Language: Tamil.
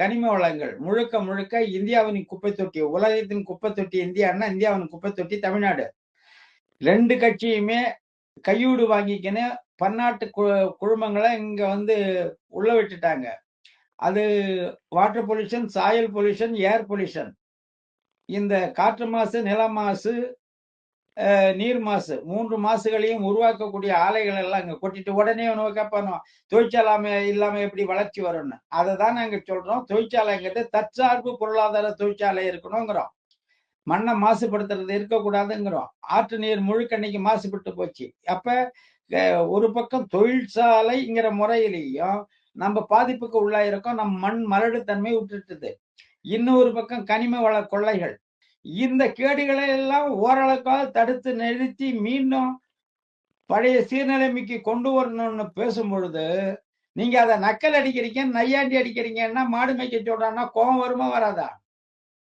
கனிம வளங்கள் முழுக்க முழுக்க இந்தியாவின் குப்பை தொட்டி, உலகத்தின் குப்பை தொட்டி இந்தியான்னா இந்தியாவின் குப்பை தொட்டி தமிழ்நாடு. 2 கட்சியுமே கையூடு வாங்கிக்கின்னு பன்னாட்டு குழுமங்களை இங்க வந்து உள்ள விட்டுட்டாங்க. அது water pollution, soil pollution, air pollution. இந்த காற்று மாசு, நில மாசு, நீர் மாசு 3 மாசுகளையும் உருவாக்கக்கூடிய ஆலைகள் எல்லாம் இங்க கொட்டிட்டு உடனே கேட்பானோ தொழிற்சாலை இல்லாம எப்படி வளர்ச்சி வரும்னு. அதை தான் நாங்க சொல்றோம். தொழிற்சாலைங்கிறது தற்சார்பு பொருளாதார தொழிற்சாலை இருக்கணுங்கிறோம். மண்ணை மாசுபடுத்துறது இருக்கக்கூடாதுங்கிறோம். ஆற்று நீர் முழுக்க இன்னைக்கு மாசுபட்டு போச்சு. அப்ப ஒரு பக்கம் தொழிற்சாலைங்கிற முறையிலையும் நம்ம பாதிப்புக்கு உள்ளாயிருக்கோம். நம்ம மண் மலடுத்தன்மை விட்டுட்டுது. இன்னொரு பக்கம் கனிம வள கொள்ளைகள். இந்த கேடுகளை எல்லாம் ஓரளவுக்காக தடுத்து நிறுத்தி மீண்டும் பழைய சீர்நிலைமைக்கு கொண்டு வரணும்னு பேசும் பொழுது நீங்க அதை நக்கல் அடிக்கிறீங்க, நையாண்டி அடிக்கிறீங்கன்னா மாடு மேய்க்க சொல்றான்னா கோபம் வருமா வராதா?